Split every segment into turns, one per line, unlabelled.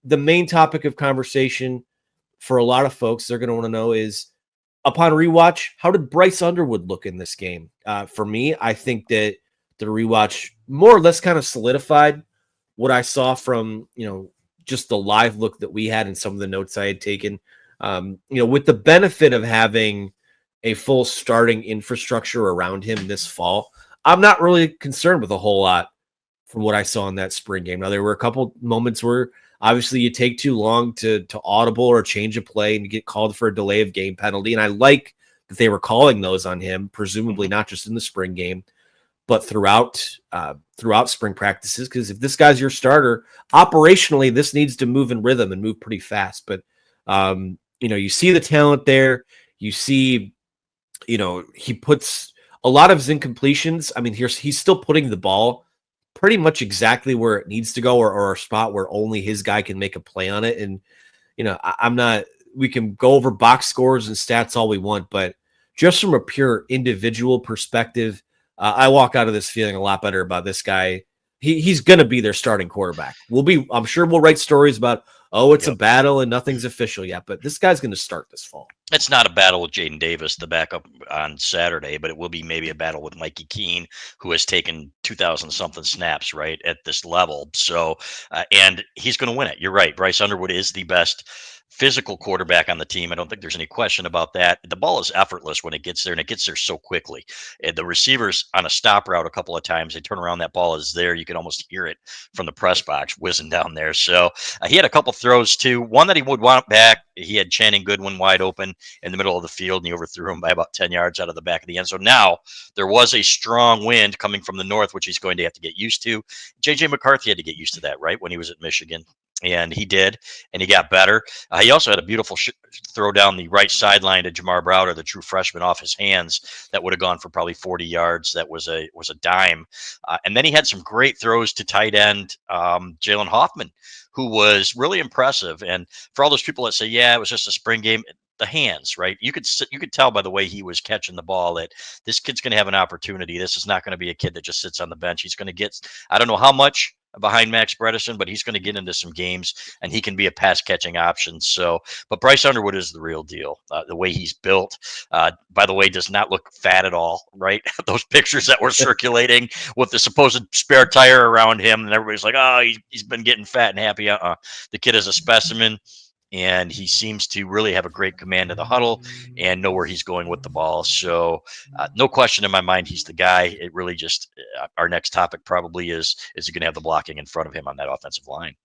the main topic of conversation for a lot of folks, they're going to want to know is, upon rewatch, how did Bryce Underwood look in this game? For me, I think that the rewatch more or less kind of solidified what I saw from, just the live look that we had and some of the notes I had taken. With the benefit of having a full starting infrastructure around him this fall, I'm not really concerned with a whole lot from what I saw in that spring game. Now, there were a couple moments where obviously you take too long to audible or change a play and you get called for a delay of game penalty. And I like that they were calling those on him, presumably not just in the spring game, but throughout spring practices. Because if this guy's your starter, operationally, this needs to move in rhythm and move pretty fast. But, you see the talent there. You see, he puts a lot of his incompletions. I mean, he's still putting the ball pretty much exactly where it needs to go, or a spot where only his guy can make a play on it. And, we can go over box scores and stats all we want, but just from a pure individual perspective, I walk out of this feeling a lot better about this guy. He's going to be their starting quarterback. I'm sure we'll write stories about, it's a battle and nothing's official yet, but this guy's going to start this fall.
It's not a battle with Jaden Davis, the backup on Saturday, but it will be maybe a battle with Mikey Keene, who has taken 2,000-something snaps, right, at this level. So, and he's going to win it. You're right. Bryce Underwood is the best physical quarterback on the team. I don't think there's any question about that. The ball is effortless when it gets there, and it gets there so quickly. And the receivers on a stop route a couple of times, they turn around, that ball is there. You can almost hear it from the press box whizzing down there. So he had a couple throws too. One that he would want back. He had Channing Goodwin wide open in the middle of the field, and he overthrew him by about 10 yards out of the back of the end zone. Now, there was a strong wind coming from the north, which he's going to have to get used to. J.J. McCarthy had to get used to that, right, when he was at Michigan. And he did, and he got better. He also had a beautiful throw down the right sideline to Jamar Browder, the true freshman, off his hands that would have gone for probably 40 yards. That was a dime. And then he had some great throws to tight end Jalen Hoffman, who was really impressive. And for all those people that say, yeah, it was just a spring game, the hands, right? You could tell by the way he was catching the ball that this kid's going to have an opportunity. This is not going to be a kid that just sits on the bench. He's going to get, I don't know how much behind Max Bredesen, but he's going to get into some games and he can be a pass catching option. So, but Bryce Underwood is the real deal. The way he's built, by the way, does not look fat at all, right? Those pictures that were circulating with the supposed spare tire around him, and everybody's like, oh, he's been getting fat and happy. The kid is a specimen. And he seems to really have a great command of the huddle and know where he's going with the ball. So no question in my mind, he's the guy. It really just, our next topic probably is he going to have the blocking in front of him on that offensive line?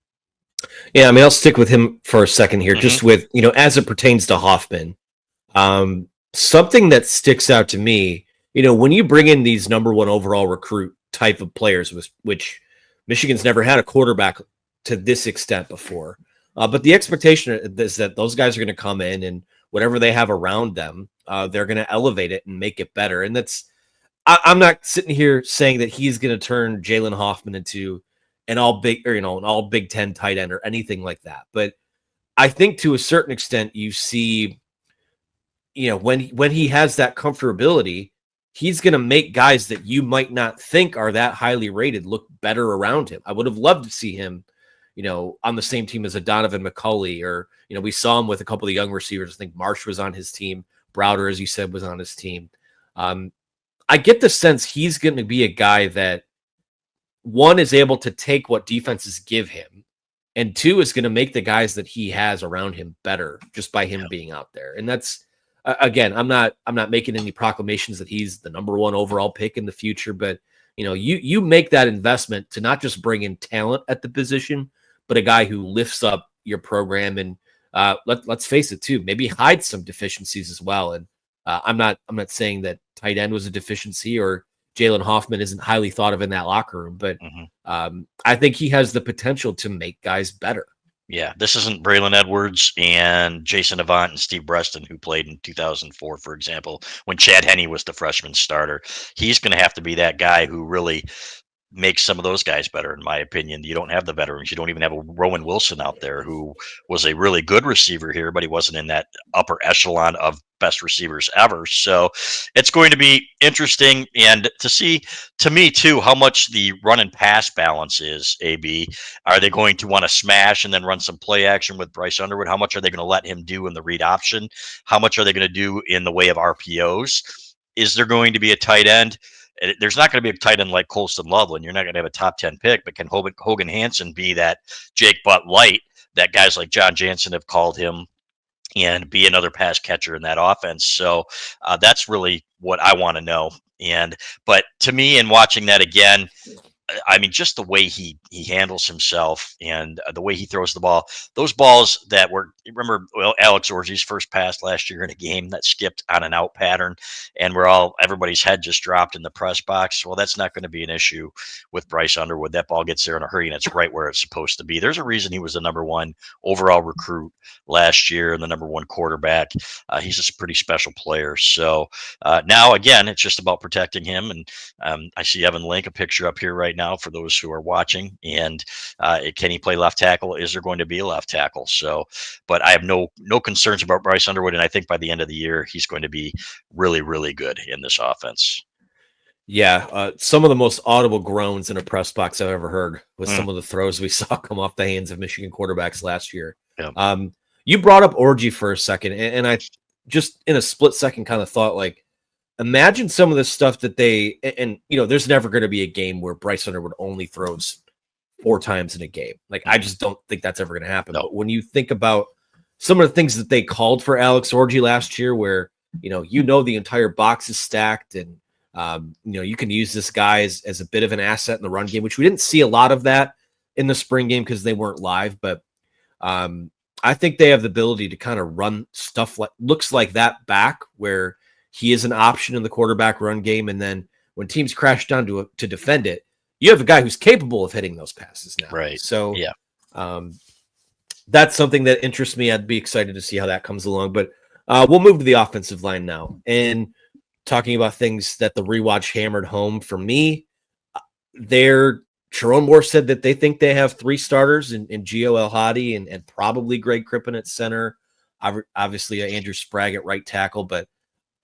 Yeah, I mean, I'll stick with him for a second here, just with, as it pertains to Hoffman. Something that sticks out to me, when you bring in these number one overall recruit type of players, which Michigan's never had a quarterback to this extent before. But the expectation is that those guys are going to come in and whatever they have around them, they're going to elevate it and make it better. And I'm not sitting here saying that he's going to turn Jalen Hoffman into an all Big Ten tight end or anything like that. But I think to a certain extent, you see, when he has that comfortability, he's going to make guys that you might not think are that highly rated look better around him. I would have loved to see him on the same team as a Donovan McCulley, or, we saw him with a couple of the young receivers. I think Marsh was on his team. Browder, as you said, was on his team. I get the sense he's going to be a guy that, one, is able to take what defenses give him, and two, is going to make the guys that he has around him better just by him being out there. And that's, again, I'm not making any proclamations that he's the number one overall pick in the future, but you make that investment to not just bring in talent at the position, but a guy who lifts up your program and let's face it too, maybe hides some deficiencies as well. And I'm not saying that tight end was a deficiency or Jalen Hoffman isn't highly thought of in that locker room, but I think he has the potential to make guys better.
Yeah, this isn't Braylon Edwards and Jason Avant and Steve Breston, who played in 2004, for example, when Chad Henne was the freshman starter. He's going to have to be that guy who really makes some of those guys better, in my opinion. You don't have the veterans. You don't even have a Rowan Wilson out there, who was a really good receiver here, but he wasn't in that upper echelon of best receivers ever. So it's going to be interesting, and to see, to me too, how much the run and pass balance is. AB, are they going to want to smash and then run some play action with Bryce Underwood? How much are they going to let him do in the read option? How much are they going to do in the way of RPOs? Is there going to be a tight end? There's not going to be a tight end like Colston Loveland. You're not going to have a top 10 pick, but can Hogan Hansen be that Jake Butt light that guys like John Jansen have called him, and be another pass catcher in that offense? So that's really what I want to know. And but to me, in watching that again, I mean, just the way he handles himself, and the way he throws the ball. Those balls that were, remember, well, Alex Orji's first pass last year in a game that skipped on an out pattern, and everybody's head just dropped in the press box. Well, that's not going to be an issue with Bryce Underwood. That ball gets there in a hurry, and it's right where it's supposed to be. There's a reason he was the number one overall recruit last year and the number one quarterback. He's just a pretty special player. So now, again, it's just about protecting him. And I see Evan Link, a picture up here right now for those who are watching. And can he play left tackle? Is there going to be a left tackle? So, but I have no concerns about Bryce Underwood, and I think by the end of the year he's going to be really, really good in this offense.
Yeah, some of the most audible groans in a press box I've ever heard with some of the throws we saw come off the hands of Michigan quarterbacks last year.
Yeah.
You brought up Orji for a second, and I just in a split second kind of thought, like, imagine some of the stuff that and there's never going to be a game where Bryce Underwood only throws 4 times in a game. Like, I just don't think that's ever going to happen.
No.
But when you think about some of the things that they called for Alex Orji last year, where the entire box is stacked, and you can use this guy as a bit of an asset in the run game, which we didn't see a lot of that in the spring game because they weren't live. But I think they have the ability to kind of run stuff looks like that back, where he is an option in the quarterback run game. And then when teams crash down to defend it, you have a guy who's capable of hitting those passes now.
Right.
So
yeah,
that's something that interests me. I'd be excited to see how that comes along. But we'll move to the offensive line now. And talking about things that the rewatch hammered home for me, Sharon Moore said that they think they have 3 starters in Gio El-Hadi and probably Greg Crippen at center. Obviously, Andrew Sprague at right tackle, but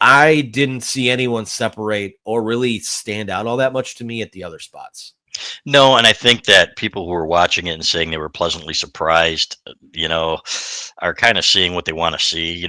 I didn't see anyone separate or really stand out all that much to me at the other spots.
No, and I think that people who were watching it and saying they were pleasantly surprised, are kind of seeing what they want to see.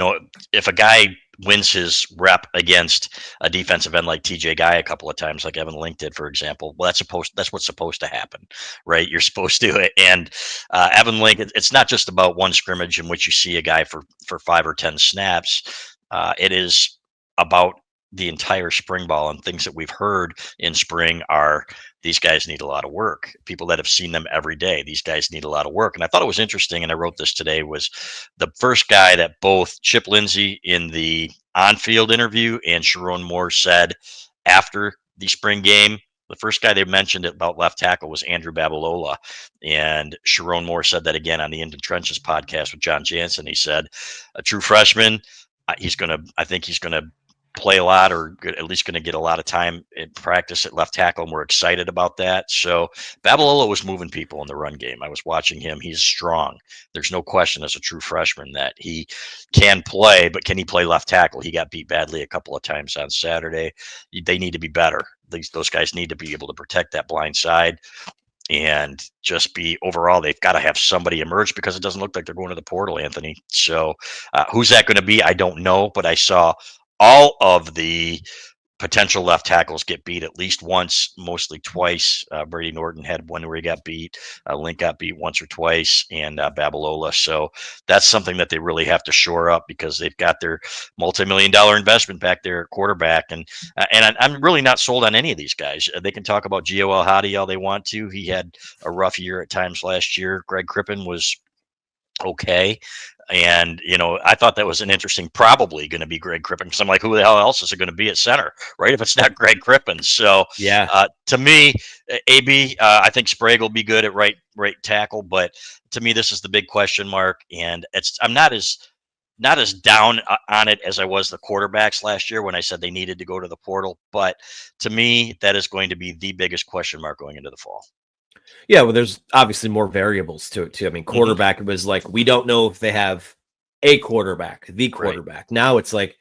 If a guy wins his rep against a defensive end like TJ Guy a couple of times, like Evan Link did, for example, well, that's what's supposed to happen, right? You're supposed to. And Evan Link, it's not just about one scrimmage in which you see a guy for 5 or 10 snaps. It is about the entire spring ball, and things that we've heard in spring are these guys need a lot of work. People that have seen them every day, these guys need a lot of work. And I thought it was interesting, and I wrote this today, was the first guy that both Chip Lindsey in the on-field interview and Sharon Moore said after the spring game. The first guy they mentioned about left tackle was Andrew Babalola. And Sharon Moore said that again on the In the Trenches podcast with John Jansen. He said, a true freshman, I think he's going to play a lot, or at least going to get a lot of time in practice at left tackle, and we're excited about that. So Babalola was moving people in the run game. I was watching him. He's strong. There's no question as a true freshman that he can play, but can he play left tackle? He got beat badly a couple of times on Saturday. They need to be better. Those guys need to be able to protect that blind side and just be overall. They've got to have somebody emerge, because it doesn't look like they're going to the portal, Anthony. So who's that going to be? I don't know, but I saw all of the potential left tackles get beat at least once, mostly twice. Brady Norton had one where he got beat. Link got beat once or twice, and Babalola. So that's something that they really have to shore up, because they've got their multi-million-dollar investment back there at quarterback. And I'm really not sold on any of these guys. They can talk about Gio El-Hadi all they want to. He had a rough year at times last year. Greg Crippen was okay. And, I thought that was an interesting, probably going to be Greg Crippen, because I'm like, who the hell else is it going to be at center, right? If it's not Greg Crippen. So to me, AB, I think Sprague will be good at right tackle, but to me, this is the big question mark. And I'm not as down on it as I was the quarterbacks last year when I said they needed to go to the portal. But to me, that is going to be the biggest question mark going into the fall.
Yeah, well, there's obviously more variables to it too. I mean, quarterback, it was like, we don't know if they have a quarterback, the quarterback. Right. Now it's like,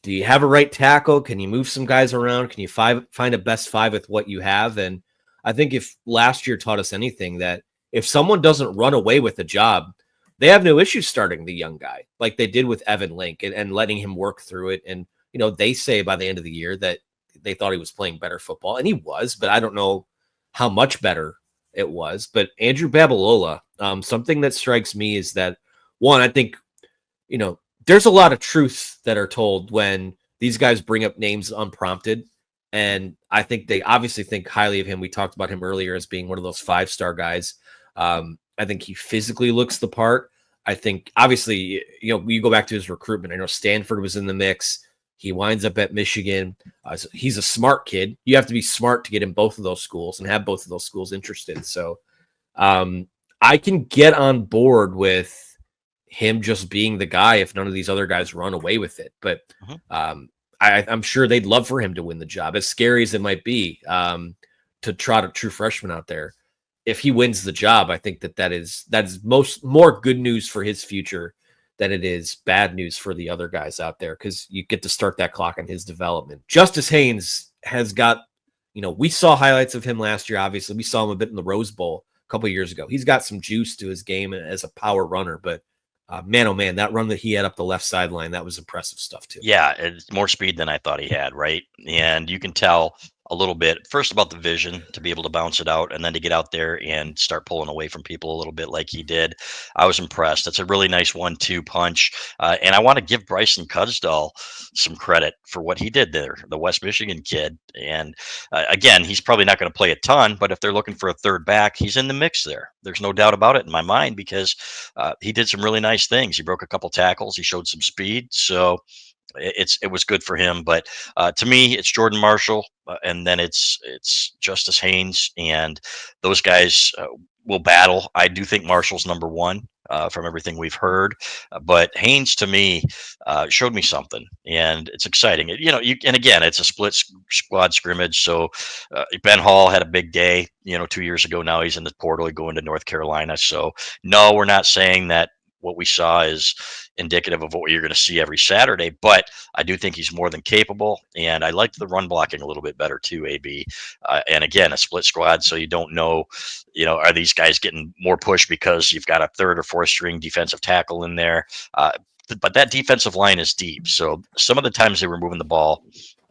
do you have a right tackle? Can you move some guys around? Can you find a best five with what you have? And I think if last year taught us anything, that if someone doesn't run away with the job, they have no issue starting the young guy like they did with Evan Link and letting him work through it. And, they say by the end of the year that they thought he was playing better football, and he was, but I don't know how much better it was. But Andrew Babalola, something that strikes me is that, one, I think, there's a lot of truths that are told when these guys bring up names unprompted. And I think they obviously think highly of him. We talked about him earlier as being one of those 5-star guys. I think he physically looks the part. I think, obviously, you go back to his recruitment. I know Stanford was in the mix. He winds up at Michigan. So he's a smart kid. You have to be smart to get in both of those schools and have both of those schools interested. So I can get on board with him just being the guy if none of these other guys run away with it. But I'm sure they'd love for him to win the job, as scary as it might be to trot a true freshman out there. If he wins the job, I think that is more good news for his future than it is bad news for the other guys out there, because you get to start that clock on his development. Justice Haynes has got, we saw highlights of him last year. Obviously, we saw him a bit in the Rose Bowl a couple of years ago. He's got some juice to his game as a power runner, but man, oh man, that run that he had up the left sideline, that was impressive stuff too.
Yeah, it's more speed than I thought he had, right? And you can tell a little bit first about the vision to be able to bounce it out, and then to get out there and start pulling away from people a little bit like he did. I was impressed. That's a really nice 1-2 punch. And I want to give Bryson Cudsdall some credit for what he did there, the West Michigan kid. And again, he's probably not going to play a ton, but if they're looking for a third back, he's in the mix there. There's no doubt about it in my mind, because he did some really nice things. He broke a couple tackles. He showed some speed. So it was good for him. But to me, it's Jordan Marshall, and then it's Justice Haynes, and those guys will battle. I do think Marshall's number one. From everything we've heard, but Haynes to me showed me something, and it's exciting. And again, it's a split squad scrimmage. So Ben Hall had a big day, 2 years ago. Now he's in the portal, going to North Carolina. So no, we're not saying that what we saw is indicative of what you're going to see every Saturday, but I do think he's more than capable, and I liked the run blocking a little bit better too, AB. And again, a split squad, so you don't know, are these guys getting more push because you've got a third or fourth string defensive tackle in there? But that defensive line is deep, so some of the times they were moving the ball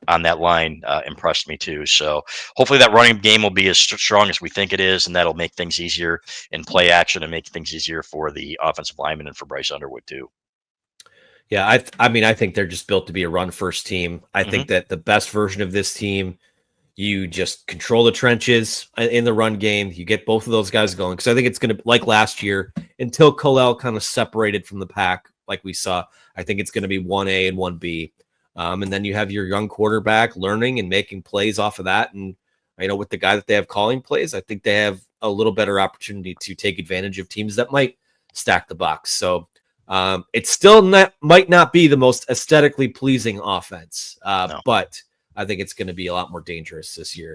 on that line impressed me too. So hopefully that running game will be as strong as we think it is, and that'll make things easier in play action and make things easier for the offensive lineman and for Bryce Underwood too.
Yeah, I mean, I think they're just built to be a run-first team. I think that the best version of this team, you just control the trenches in the run game. You get both of those guys going, because I think it's going to, like last year, until Colel kind of separated from the pack like we saw, I think it's going to be 1A and 1B. And then you have your young quarterback learning and making plays off of that. And, with the guy that they have calling plays, I think they have a little better opportunity to take advantage of teams that might stack the box. So it still might not be the most aesthetically pleasing offense,
No.
but I think it's going to be a lot more dangerous this year.